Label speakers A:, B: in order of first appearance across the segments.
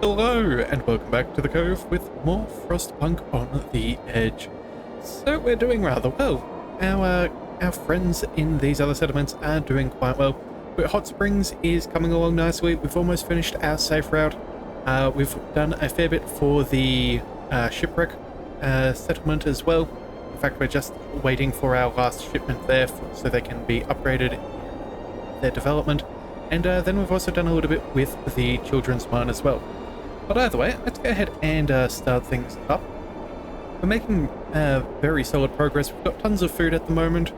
A: Hello and welcome back to the Cove with more Frostpunk on the Edge. So we're doing rather well. Our friends in these other settlements are doing quite well. But Hot Springs is coming along nicely. We've almost finished our safe route. We've done a fair bit for the shipwreck settlement as well. In fact, we're just waiting for our last shipment there so they can be upgraded in their development. And then we've also done a little bit with the children's mine as well. But either way, let's go ahead and start things up. We're making very solid progress. We've got tons of food at the moment.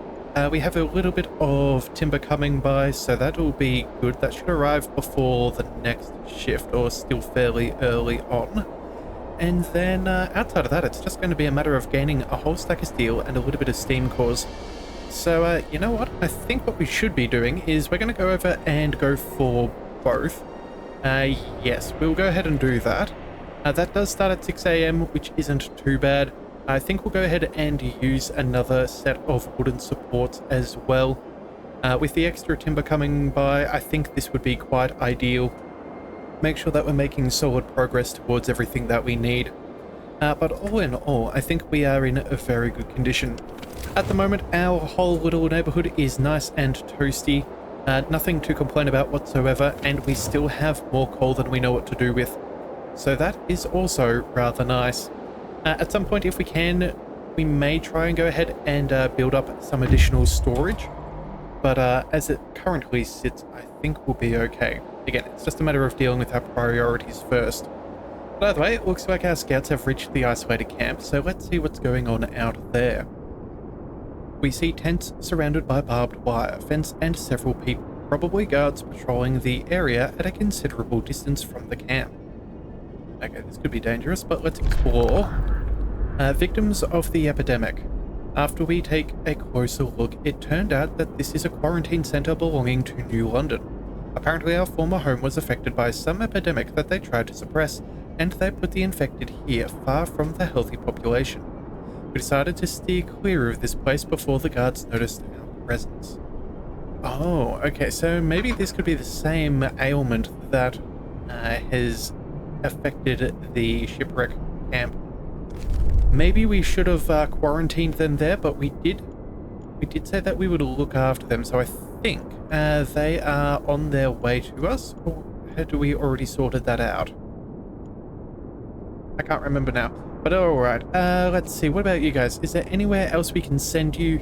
A: We have a little bit of timber coming by, so that'll be good. That should arrive before the next shift, or still fairly early on. And then outside of that, it's just going to be a matter of gaining a whole stack of steel and a little bit of steam cores. So, you know what? I think what we should be doing is we're going to go over and go for both. Yes, we'll go ahead and do that. That does start at 6 AM, which isn't too bad. I think we'll go ahead and use another set of wooden supports as well. With the extra timber coming by, I think this would be quite ideal. Make sure that we're making solid progress towards everything that we need. But all in all, I think we are in a very good condition. At the moment, our whole little neighborhood is nice and toasty. Nothing to complain about whatsoever, and we still have more coal than we know what to do with. So that is also rather nice. At some point, if we can, we may try and go ahead and build up some additional storage. But as it currently sits, I think we'll be okay. Again, it's just a matter of dealing with our priorities first. But either way, it looks like our scouts have reached the isolated camp, so let's see what's going on out there. We see tents surrounded by barbed wire fence and several people, probably guards patrolling the area at a considerable distance from the camp. Okay, this could be dangerous, but let's explore. Victims of the epidemic. After we take a closer look, it turned out that this is a quarantine center belonging to New London. Apparently our former home was affected by some epidemic that they tried to suppress, and they put the infected here far from the healthy population. We decided to steer clear of this place before the guards noticed our presence. Oh, okay, so maybe this could be the same ailment that has affected the shipwreck camp. Maybe we should have quarantined them there, but we did say that we would look after them, so I think they are on their way to us, or had we already sorted that out? I can't remember now. But alright, let's see, what about you guys? Is there anywhere else we can send you?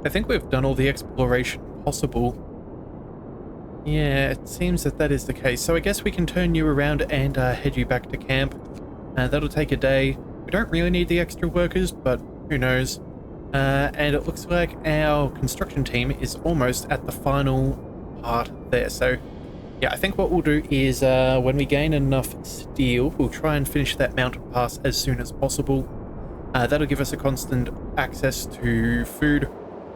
A: I think we've done all the exploration possible. Yeah, it seems that that is the case. So I guess we can turn you around and head you back to camp. That'll take a day. We don't really need the extra workers, but who knows. And it looks like our construction team is almost at the final part there. So yeah, I think what we'll do is when we gain enough steel, we'll try and finish that mountain pass as soon as possible. That'll give us a constant access to food,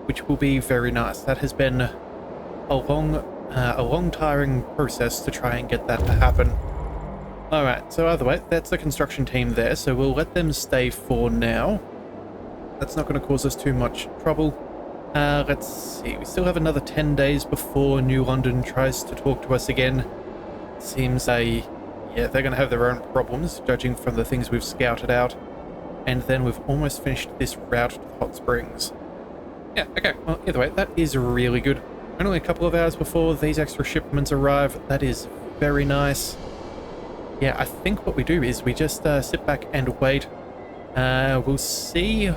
A: which will be very nice. That has been a long tiring process to try and get that to happen. Alright, so either way, that's the construction team there, so we'll let them stay for now. That's not going to cause us too much trouble. Let's see, we still have another 10 days before New London tries to talk to us again. Seems yeah, they're going to have their own problems, judging from the things we've scouted out. And then we've almost finished this route to the Hot Springs. Yeah, okay, well, either way, that is really good. Only a couple of hours before these extra shipments arrive. That is very nice. Yeah, I think what we do is we just sit back and wait. We'll see.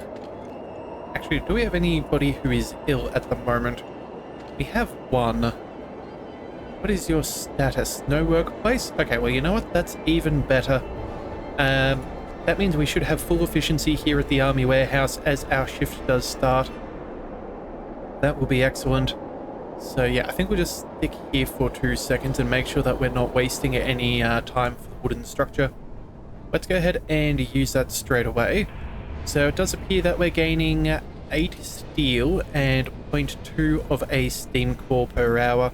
A: Actually, do we have anybody who is ill at the moment? We have one. What is your status? No workplace? Okay, well, you know what? That's even better. That means we should have full efficiency here at the army warehouse as our shift does start. That will be excellent. So yeah, I think we'll just stick here for 2 seconds and make sure that we're not wasting any time for the wooden structure. Let's go ahead and use that straight away. So it does appear that we're gaining 8 steel and 0.2 of a steam core per hour.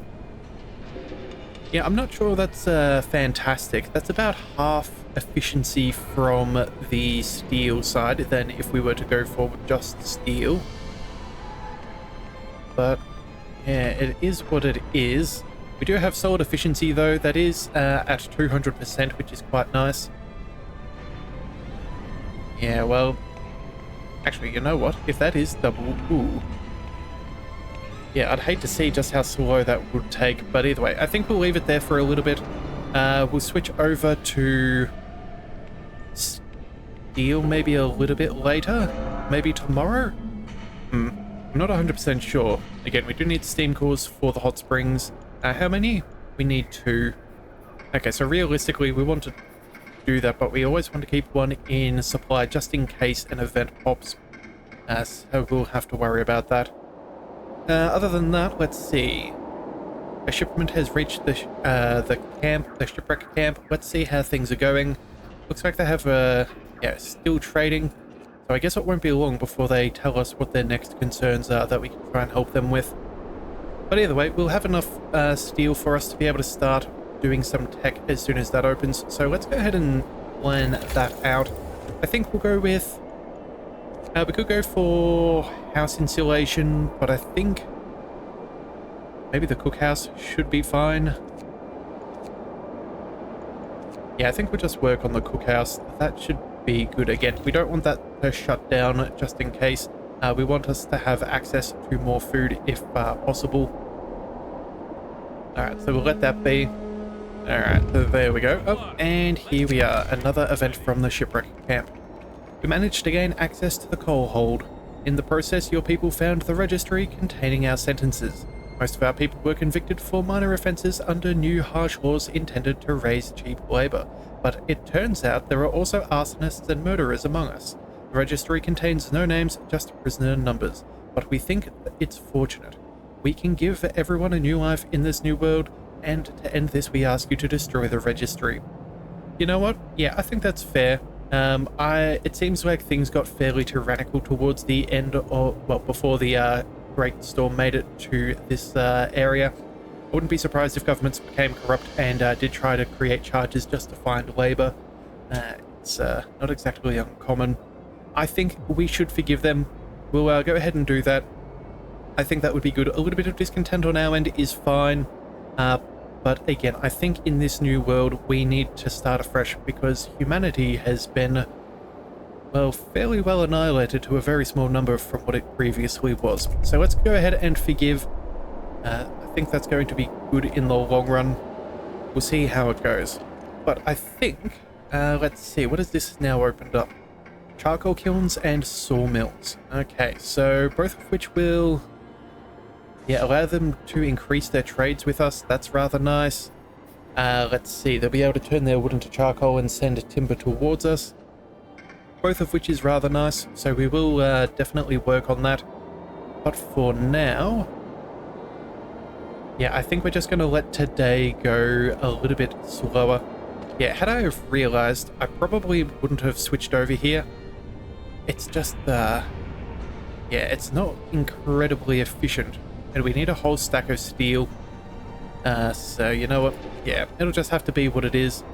A: Yeah, I'm not sure that's fantastic. That's about half efficiency from the steel side than if we were to go for just steel. But yeah, it is what it is. We do have solid efficiency though, that is at 200%, which is quite nice. Yeah, well, actually, you know what? If that is double, ooh. Yeah, I'd hate to see just how slow that would take, but either way, I think we'll leave it there for a little bit. We'll switch over to steel maybe a little bit later, maybe tomorrow? I'm not 100% sure. Again, we do need steam cores for the hot springs. How many? We need 2. Okay, so realistically, we want to do that, but we always want to keep one in supply just in case an event pops. So we'll have to worry about that. Other than that, let's see. A shipment has reached the camp, the shipwreck camp. Let's see how things are going. Looks like they have still trading. So I guess it won't be long before they tell us what their next concerns are that we can try and help them with. But either way, we'll have enough steel for us to be able to start doing some tech as soon as that opens. So let's go ahead and plan that out. I think we'll go with... we could go for house insulation, but I think maybe the cookhouse should be fine. Yeah, I think we'll just work on the cookhouse. That should be good. Again, we don't want that to shut down just in case. We want us to have access to more food if possible. Alright, so we'll let that be. Alright, so there we go. Oh, and here we are. Another event from the shipwreck camp. We managed to gain access to the coal hold. In the process, your people found the registry containing our sentences. Most of our people were convicted for minor offences under new harsh laws intended to raise cheap labour, but it turns out there are also arsonists and murderers among us. The registry contains no names, just prisoner numbers, but we think it's fortunate. We can give everyone a new life in this new world, and to end this we ask you to destroy the registry. You know what? Yeah, I think that's fair. It seems like things got fairly tyrannical towards the end of, well, before the Great Storm made it to this area. I wouldn't be surprised if governments became corrupt and did try to create charges just to find labour. It's not exactly uncommon. I think we should forgive them. We'll go ahead and do that. I think that would be good. A little bit of discontent on our end is fine. But again, I think in this new world, we need to start afresh because humanity has been, well, fairly well annihilated to a very small number from what it previously was. So let's go ahead and forgive. I think that's going to be good in the long run. We'll see how it goes. But I think, let's see, what has this now opened up? Charcoal kilns and sawmills. Okay, so both of which will... yeah, allow them to increase their trades with us. That's rather nice. Let's see, they'll be able to turn their wood into charcoal and send timber towards us. Both of which is rather nice, so we will definitely work on that. But for now... yeah, I think we're just going to let today go a little bit slower. Yeah, had I have realised, I probably wouldn't have switched over here. It's just, yeah, it's not incredibly efficient. And we need a whole stack of steel. So, you know what? Yeah, it'll just have to be what it is.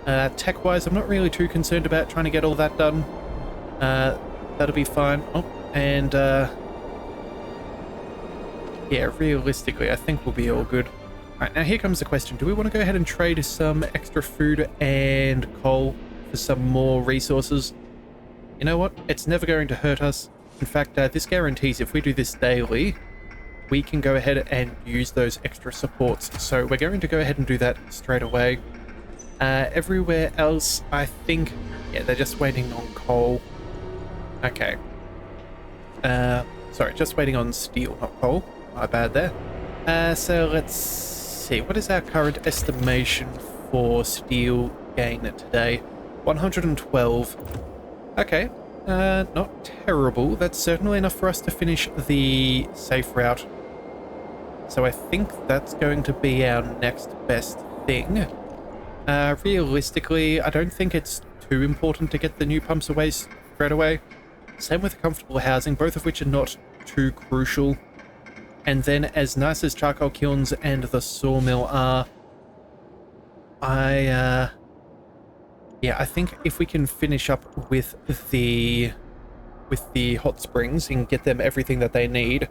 A: Tech-wise, I'm not really too concerned about trying to get all that done. That'll be fine. Oh, and, yeah, realistically, I think we'll be all good. Alright, now here comes the question. Do we want to go ahead and trade some extra food and coal for some more resources? You know what? It's never going to hurt us. In fact, this guarantees if we do this daily, we can go ahead and use those extra supports. So we're going to go ahead and do that straight away. Everywhere else, I think... yeah, they're just waiting on coal. Okay. Sorry, just waiting on steel, not coal. My bad there. So let's see. What is our current estimation for steel gain today? 112. Okay. Not terrible. That's certainly enough for us to finish the safe route. So I think that's going to be our next best thing. Realistically, I don't think it's too important to get the new pumps away straight away. Same with comfortable housing, both of which are not too crucial. And then, as nice as charcoal kilns and the sawmill are, yeah, I think if we can finish up with the hot springs and get them everything that they need,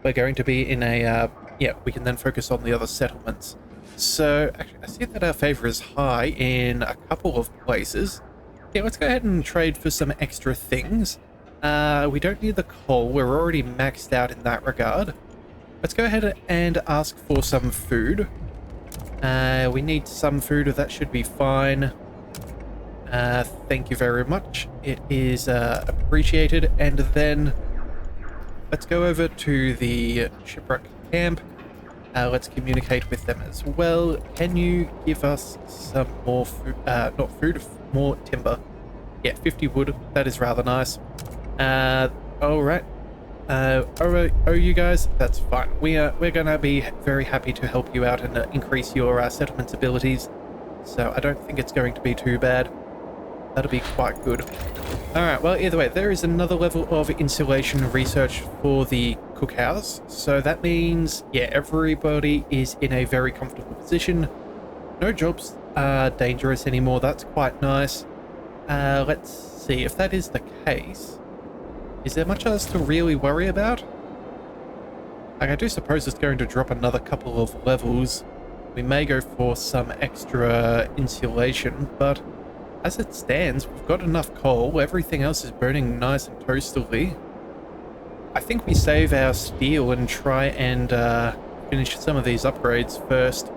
A: we're going to be in a, yeah, we can then focus on the other settlements. So, actually, I see that our favor is high in a couple of places. Yeah, let's go ahead and trade for some extra things. We don't need the coal. We're already maxed out in that regard. Let's go ahead and ask for some food. We need some food. That should be fine. Thank you very much. It is appreciated. And then let's go over to the shipwreck camp. Let's communicate with them as well. Can you give us some more food? Not food, more timber. Yeah, 50 wood. That is rather nice. All right. You guys, that's fine. We're gonna be very happy to help you out and increase your settlement's abilities. So I don't think it's going to be too bad. That'll be quite good. All right. Well, either way, there is another level of insulation research for the cookhouse. So that means, yeah, everybody is in a very comfortable position. No jobs are dangerous anymore. That's quite nice. Let's see if that is the case. Is there much else to really worry about? Like, I do suppose it's going to drop another couple of levels. We may go for some extra insulation, but as it stands, we've got enough coal. Everything else is burning nice and toastily. I think we save our steel and try and finish some of these upgrades first.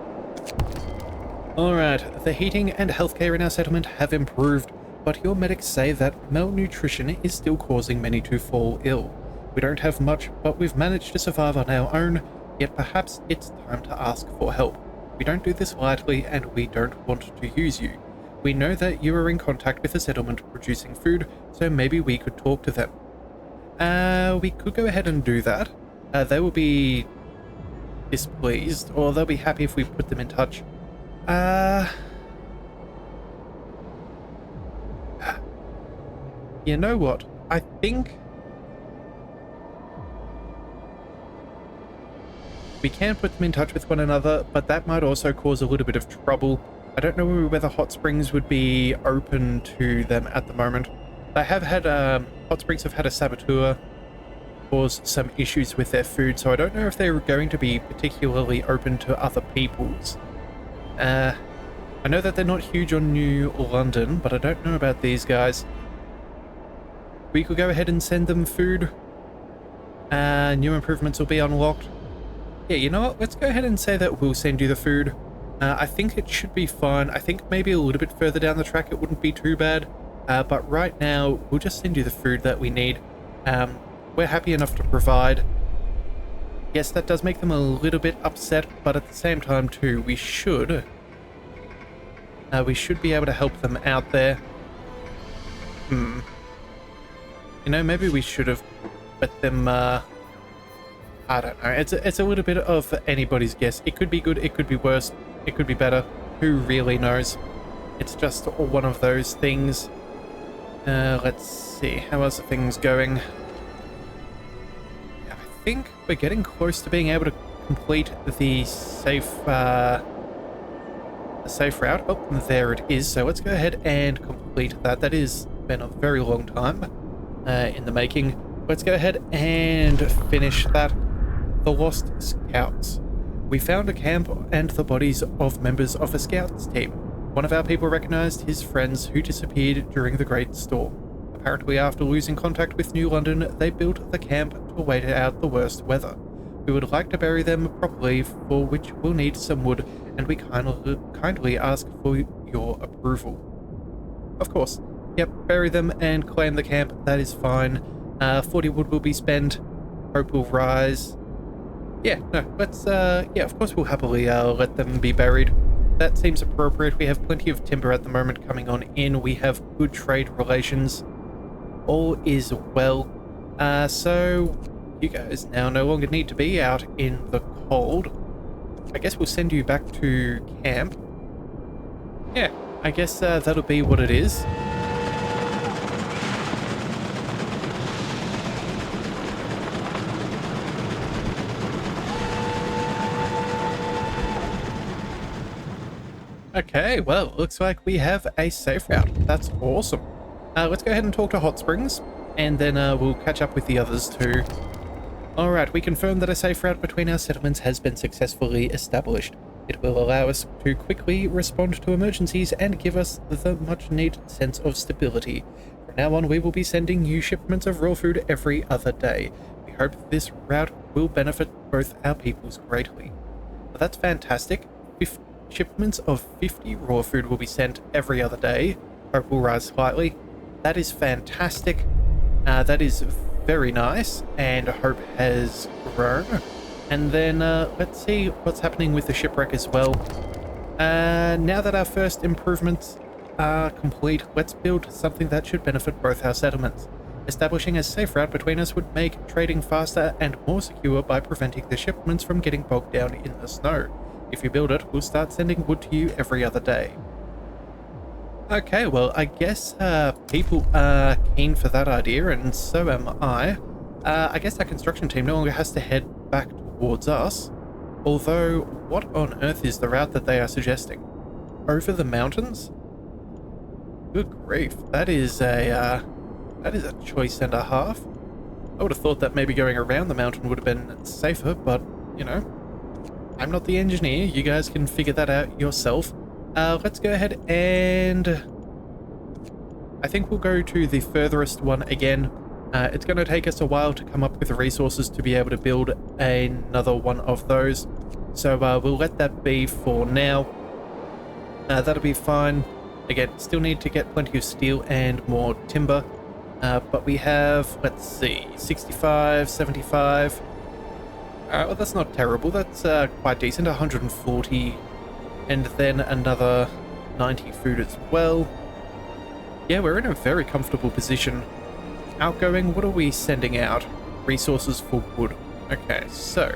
A: Alright, the heating and healthcare in our settlement have improved, but your medics say that malnutrition is still causing many to fall ill. We don't have much, but we've managed to survive on our own, yet perhaps it's time to ask for help. We don't do this lightly, and we don't want to use you. We know that you are in contact with the settlement producing food, so maybe we could talk to them. We could go ahead and do that. They will be displeased, or they'll be happy if we put them in touch. You know what? I think we can put them in touch with one another, but that might also cause a little bit of trouble. I don't know whether hot springs would be open to them at the moment. They have had, hot springs have had a saboteur cause some issues with their food, so I don't know if they're going to be particularly open to other people's. I know that they're not huge on New London, but I don't know about these guys. We could go ahead and send them food. New improvements will be unlocked. Yeah, you know what? Let's go ahead and say that we'll send you the food. I think it should be fine. I think maybe a little bit further down the track it wouldn't be too bad. But right now, we'll just send you the food that we need. We're happy enough to provide. Yes, that does make them a little bit upset, but at the same time too, we should be able to help them out there. You know, maybe we should have let them, I don't know. It's a little bit of anybody's guess. It could be good, it could be worse, it could be better. Who really knows? It's just one of those things. Let's see. How else are things going? I think we're getting close to being able to complete the safe route. Oh, there it is. So let's go ahead and complete that. That has been a very long time in the making. Let's go ahead and finish that. The Lost Scouts. We found a camp and the bodies of members of a scouts team. One of our people recognized his friends who disappeared during the Great Storm. Apparently, after losing contact with New London, they built the camp to wait out the worst weather. We would like to bury them properly, for which we'll need some wood, and we kindly ask for your approval. Of course. Yep, bury them and claim the camp. That is fine. 40 wood will be spent. Hope will rise. Yeah, no, let's, yeah, of course we'll happily let them be buried. That seems appropriate. We have plenty of timber at the moment coming on in. We have good trade relations. All is well. So you guys now no longer need to be out in the cold. I guess we'll send you back to camp. Yeah, I guess that'll be what it is. Okay, well, looks like we have a safe route. That's awesome. Let's go ahead and talk to Hot Springs, and then we'll catch up with the others too. Alright, we confirm that a safe route between our settlements has been successfully established. It will allow us to quickly respond to emergencies and give us the much-needed sense of stability. From now on, we will be sending new shipments of raw food every other day. We hope this route will benefit both our peoples greatly. Well, that's fantastic. Shipments of 50 raw food will be sent every other day. Hope will rise slightly. That is fantastic. That is very nice, and hope has grown. And then let's see what's happening with the shipwreck as well. Now that our first improvements are complete, let's build something that should benefit both our settlements. Establishing a safe route between us would make trading faster and more secure by preventing the shipments from getting bogged down in the snow. If you build it, we'll start sending wood to you every other day. Okay, well, I guess people are keen for that idea, and so am I. I guess our construction team no longer has to head back towards us. Although, what on earth is the route that they are suggesting? Over the mountains? Good grief, that is a choice and a half. I would have thought that maybe going around the mountain would have been safer, but, you know, I'm not the engineer. You guys can figure that out yourself. Let's go ahead and I think we'll go to the furthest one again. It's going to take us a while to come up with the resources to be able to build another one of those. So we'll let that be for now. That'll be fine. Again, still need to get plenty of steel and more timber. But we have, let's see, 65, 75. Well, that's not terrible. That's quite decent. 140. And then another 90 food as well. Yeah, we're in a very comfortable position. Outgoing, what are we sending out? Resources for wood. Okay, so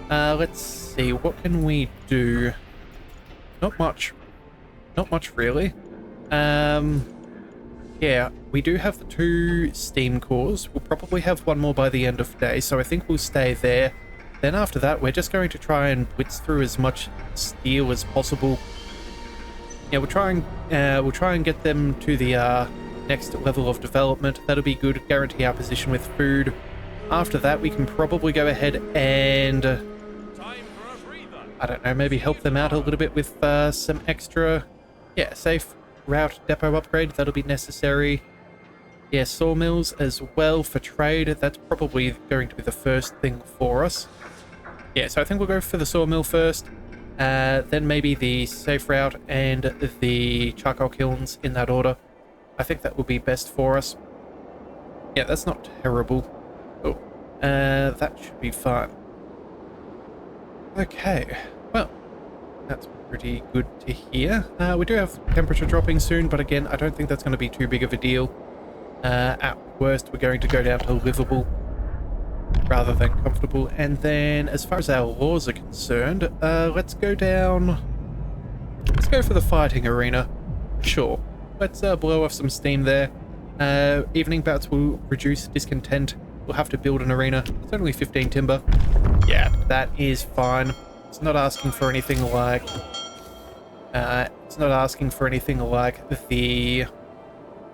A: let's see, what can we do? Not much. Not much, really. Yeah, we do have the 2 steam cores. We'll probably have one more by the end of the day, so I think we'll stay there. Then after that, we're just going to try and blitz through as much steel as possible. Yeah, we'll try and get them to the next level of development. That'll be good. Guarantee our position with food. After that, we can probably go ahead and I don't know, maybe help them out a little bit with some extra, safe route depot upgrade. That'll be necessary. Yeah, sawmills as well for trade. That's probably going to be the first thing for us. Yeah, so I think we'll go for the sawmill first, then maybe the safe route and the charcoal kilns in that order. I think that will be best for us. Yeah, that's not terrible. Oh, that should be fine. Okay, well, that's pretty good to hear. We do have temperature dropping soon, but again, I don't think that's going to be too big of a deal. At worst, we're going to go down to livable rather than comfortable. And then as far as our laws are concerned, let's go for the fighting arena. Sure, let's blow off some steam there. Evening bouts will reduce discontent. We'll have to build an arena. It's only 15 timber. Yeah, that is fine. It's not asking for anything like the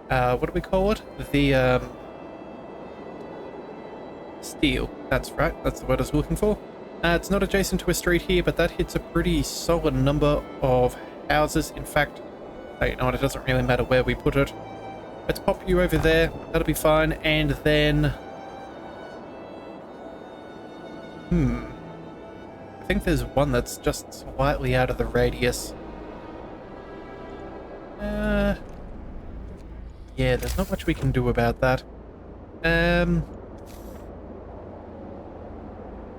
A: what do we call it? The steel. That's right. That's the word I was looking for. It's not adjacent to a street here, but that hits a pretty solid number of houses. In fact, you know what? It doesn't really matter where we put it. Let's pop you over there. That'll be fine. And then, I think there's one that's just slightly out of the radius. Yeah, there's not much we can do about that.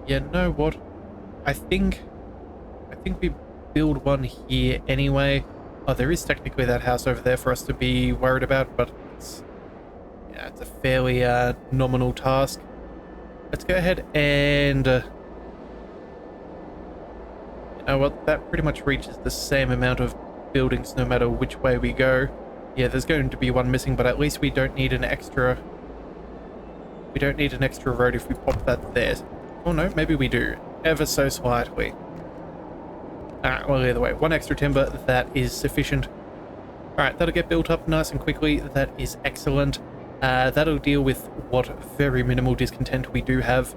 A: Yeah, know what? I think we build one here anyway. Oh, there is technically that house over there for us to be worried about, but it's a fairly nominal task. Let's go ahead and you know what? That pretty much reaches the same amount of buildings no matter which way we go. Yeah, there's going to be one missing, but at least we don't need an extra. We don't need an extra road if we pop that there. Oh no, maybe we do. Ever so slightly. Alright, well, either way, one extra timber, that is sufficient. Alright, that'll get built up nice and quickly. That is excellent. That'll deal with what very minimal discontent we do have.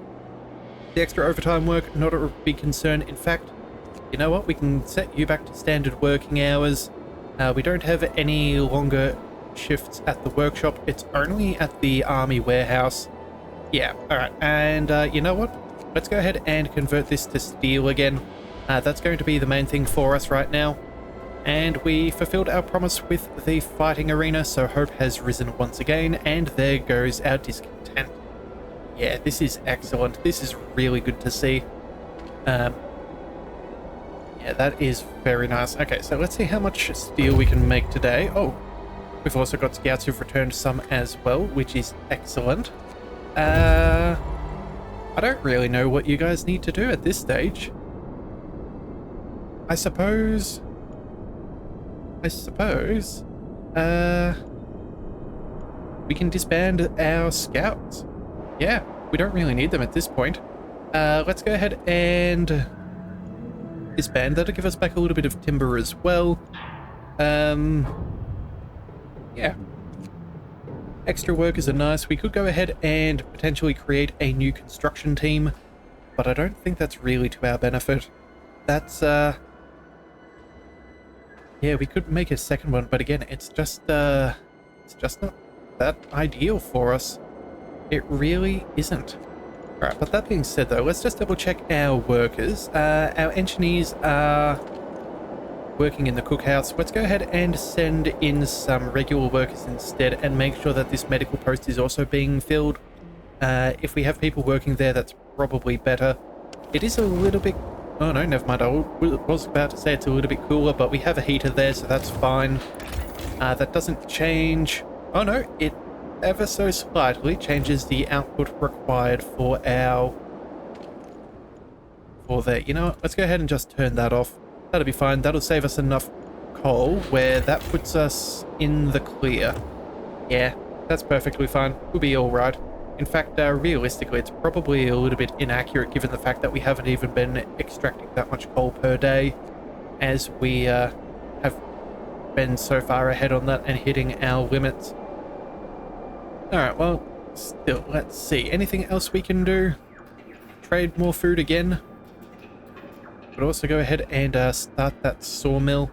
A: The extra overtime work, not a big concern. In fact, you know what? We can set you back to standard working hours. We don't have any longer shifts at the workshop. It's only at the army warehouse. Yeah, alright. And you know what? Let's go ahead and convert this to steel again. That's going to be the main thing for us right now. And we fulfilled our promise with the fighting arena, so hope has risen once again, and there goes our discontent. Yeah, this is excellent. This is really good to see. Yeah, that is very nice. Okay, so let's see how much steel we can make today. Oh, we've also got scouts who've returned some as well, which is excellent. I don't really know what you guys need to do at this stage. I suppose, we can disband our scouts. Yeah, we don't really need them at this point. Let's go ahead and disband. That'll give us back a little bit of timber as well. Yeah. Extra workers are nice. We could go ahead and potentially create a new construction team, but I don't think that's really to our benefit. That's, yeah, we could make a second one, but again, it's just not that ideal for us. It really isn't. Alright, but that being said though, let's just double check our workers. Our engineers are working in the cookhouse. Let's go ahead and send in some regular workers instead and make sure that this medical post is also being filled. If we have people working there, that's probably better. It is a little bit... Oh no, never mind. I was about to say it's a little bit cooler, but we have a heater there, so that's fine. That doesn't change... Oh no, it ever so slightly changes the output required for our... You know what? Let's go ahead and just turn that off. That'll be fine. That'll save us enough coal where that puts us in the clear. Yeah, that's perfectly fine. We'll be all right. In fact, realistically, it's probably a little bit inaccurate given the fact that we haven't even been extracting that much coal per day, as we have been so far ahead on that and hitting our limits. Alright, well, still, let's see. Anything else we can do? Trade more food again? But also go ahead and start that sawmill.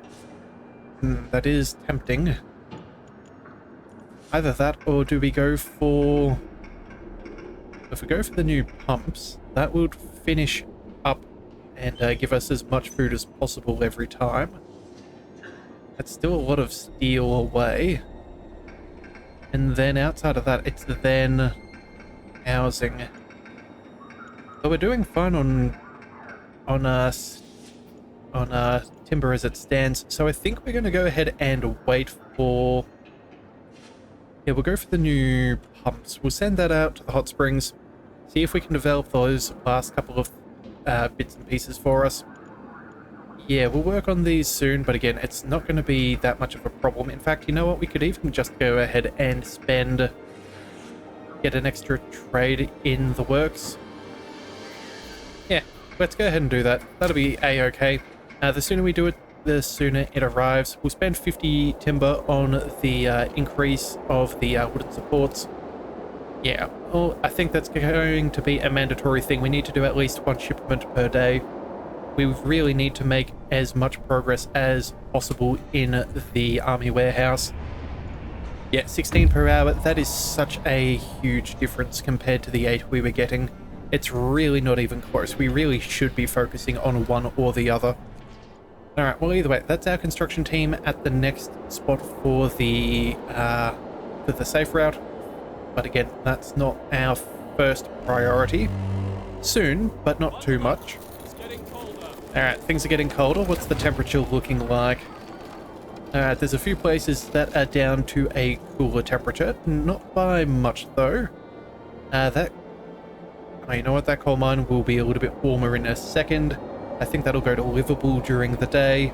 A: That is tempting. Either that, or do we go for... If we go for the new pumps, that would finish up and give us as much food as possible every time. That's still a lot of steel away. And then outside of that, it's then housing. So we're doing fine on timber as it stands. So I think we're going to go ahead and wait for... Yeah, we'll go for the new pumps. We'll send that out to the hot springs. See if we can develop those last couple of bits and pieces for us. Yeah, we'll work on these soon, but again, it's not going to be that much of a problem. In fact, you know what? We could even just go ahead and get an extra trade in the works. Yeah, let's go ahead and do that. That'll be a-okay. The sooner we do it, the sooner it arrives. We'll spend 50 timber on the increase of the wooden supports. Yeah, well, I think that's going to be a mandatory thing. We need to do at least one shipment per day. We really need to make as much progress as possible in the army warehouse. Yeah, 16 per hour, that is such a huge difference compared to the 8 we were getting. It's really not even close. We really should be focusing on one or the other. Alright, well either way, that's our construction team at the next spot for the safe route. But again, that's not our first priority. Soon, but not too much. Alright, things are getting colder. What's the temperature looking like? Alright, there's a few places that are down to a cooler temperature. Not by much, though. Oh, you know what? That coal mine will be a little bit warmer in a second. I think that'll go to livable during the day.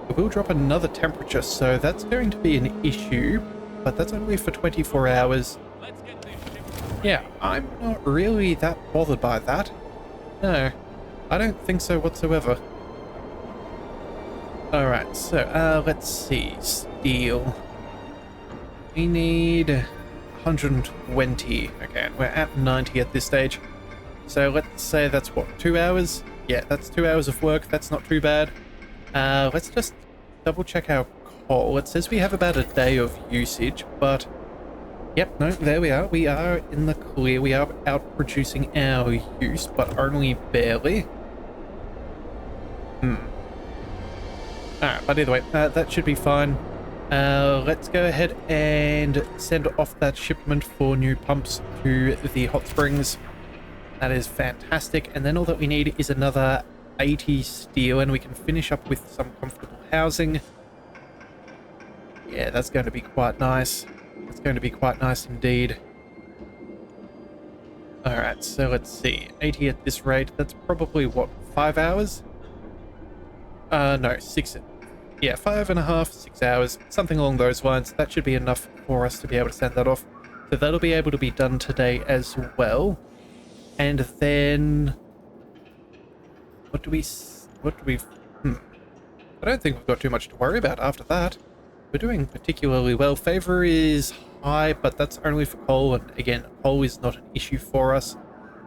A: It will drop another temperature, so that's going to be an issue. But that's only for 24 hours. Yeah, I'm not really that bothered by that. No, I don't think so whatsoever. Alright, so, let's see. Steel. We need 120. Okay, we're at 90 at this stage. So let's say that's what, 2 hours? Yeah, that's 2 hours of work. That's not too bad. Let's just double check our coal. It says we have about a day of usage, but yep, no, there we are. We are in the clear. We are out producing our use, but only barely. Alright, but either way, that should be fine. Let's go ahead and send off that shipment for new pumps to the hot springs. That is fantastic. And then all that we need is another 80 steel, and we can finish up with some comfortable housing. Yeah, that's going to be quite nice. It's going to be quite nice indeed. Alright, so let's see. 80 at this rate, that's probably, what, 5 hours? No, 6. Yeah, 5.5, 6 hours, something along those lines. That should be enough for us to be able to send that off. So that'll be able to be done today as well. And then... What do we... I don't think we've got too much to worry about after that. We're doing particularly well. Favor is high, but that's only for coal, and again, coal is not an issue for us.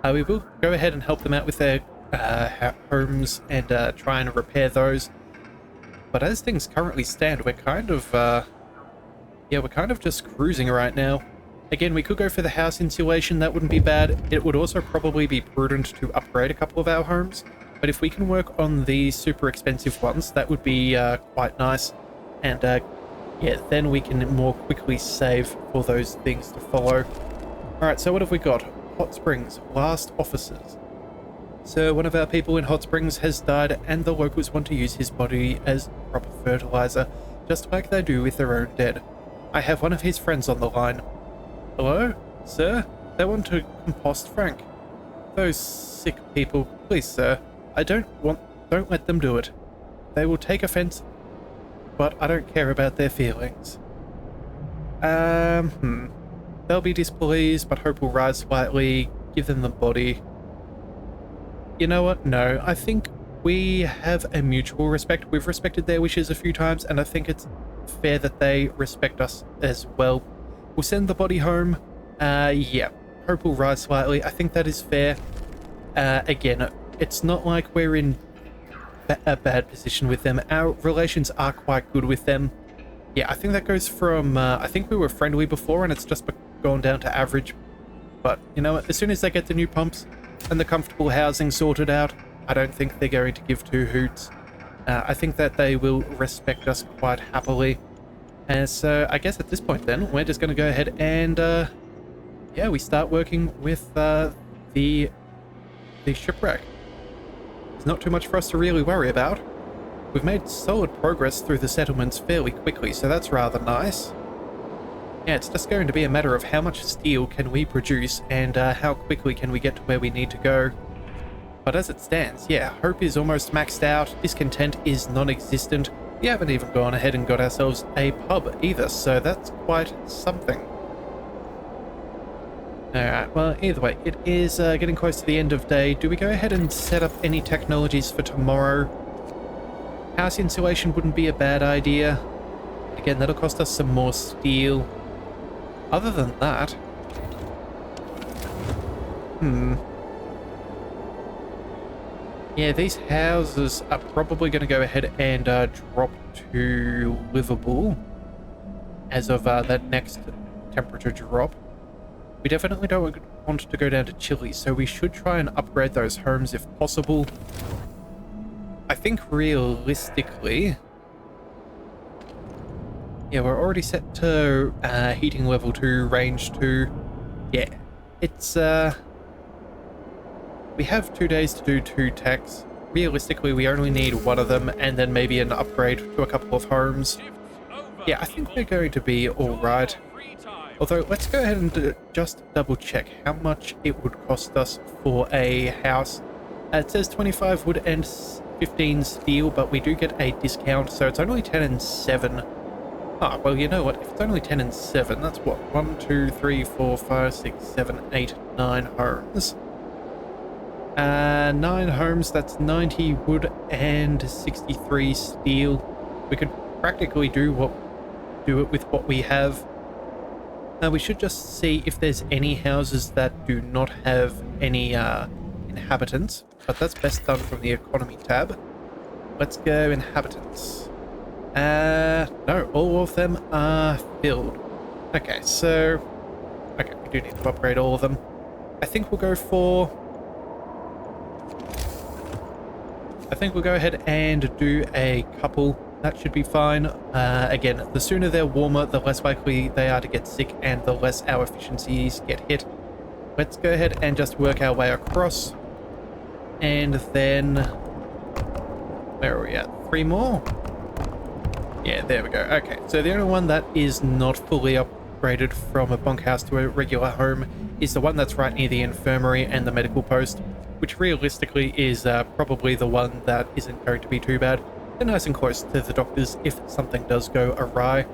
A: We will go ahead and help them out with their homes and try and repair those. But as things currently stand, we're kind of we're kind of just cruising right now. Again, we could go for the house insulation. That wouldn't be bad. It would also probably be prudent to upgrade a couple of our homes, but if we can work on the super expensive ones, that would be quite nice. And yeah, then we can more quickly save for those things to follow. Alright, so what have we got? Hot Springs, last officers. So one of our people in Hot Springs has died, and the locals want to use his body as proper fertilizer, just like they do with their own dead. I have one of his friends on the line. Hello, sir? They want to compost Frank. Those sick people, please, sir. Don't let them do it. They will take offense, but I don't care about their feelings. They'll be displeased, but hope will rise slightly. Give them the body. You know what? No, I think we have a mutual respect. We've respected their wishes a few times, and I think it's fair that they respect us as well. We'll send the body home. Yeah, hope will rise slightly. I think that is fair. Again, it's not like we're in a bad position with them. Our relations are quite good with them. Yeah, I think that goes from, I think we were friendly before, and it's just gone down to average. But, you know what, as soon as they get the new pumps and the comfortable housing sorted out, I don't think they're going to give two hoots. I think that they will respect us quite happily. And so I guess at this point then, we're just going to go ahead and, yeah, we start working with the shipwreck. There's not too much for us to really worry about. We've made solid progress through the settlements fairly quickly, so that's rather nice. Yeah, it's just going to be a matter of how much steel can we produce and how quickly can we get to where we need to go. But as it stands, yeah, hope is almost maxed out, discontent is non-existent. We haven't even gone ahead and got ourselves a pub either, so that's quite something. Alright, well, either way, it is getting close to the end of day. Do we go ahead and set up any technologies for tomorrow? House insulation wouldn't be a bad idea. Again, that'll cost us some more steel. Other than that... Yeah, these houses are probably going to go ahead and drop to livable as of that next temperature drop. We definitely don't want to go down to chilly, so we should try and upgrade those homes if possible. I think realistically... Yeah, we're already set to heating level 2, range 2. Yeah, it's... We have 2 days to do 2 techs. Realistically, we only need one of them, and then maybe an upgrade to a couple of homes. Yeah, I think they're going to be alright. Although, let's go ahead and just double check how much it would cost us for a house. It says 25 wood and 15 steel, but we do get a discount, so it's only 10 and 7. Ah, well, you know what? If it's only 10 and 7, that's what? 1, 2, 3, 4, 5, 6, 7, 8, 9 homes. 9 homes, that's 90 wood and 63 steel. We could practically do it with what we have. We should just see if there's any houses that do not have any inhabitants. but that's best done from the economy tab. Let's go inhabitants. No, all of them are filled. Okay, so... Okay, we do need to upgrade all of them. I think we'll go for... I think we'll go ahead and do a couple. That should be fine. Again, the sooner they're warmer, the less likely they are to get sick and the less our efficiencies get hit. Let's go ahead and just work our way across. And then... Where are we at? 3 more? Yeah, there we go. Okay, so the only one that is not fully upgraded from a bunkhouse to a regular home is the one that's right near the infirmary and the medical post, which realistically is probably the one that isn't going to be too bad. They're nice and close to the doctors if something does go awry.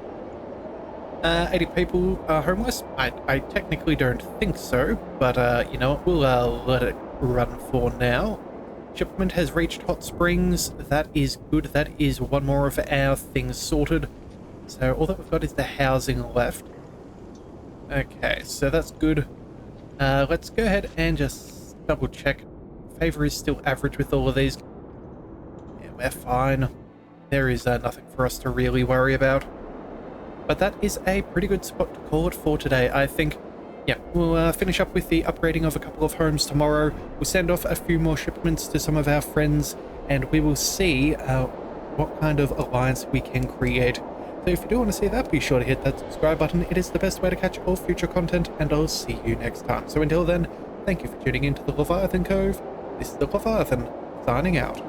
A: 80 people are homeless? I technically don't think so, but you know what, we'll let it run for now. Shipment has reached Hot Springs. That is good. That is one more of our things sorted. So all that we've got is the housing left. Okay, so that's good. Let's go ahead and just double check. Favor is still average with all of these. Yeah, we're fine. There is nothing for us to really worry about. But that is a pretty good spot to call it for today, I think. Yeah, we'll finish up with the upgrading of a couple of homes tomorrow. We'll send off a few more shipments to some of our friends, and we will see what kind of alliance we can create. So if you do want to see that, be sure to hit that subscribe button. It is the best way to catch all future content, and I'll see you next time. So until then, thank you for tuning into the Leviathan Cove. This is the Leviathan, signing out.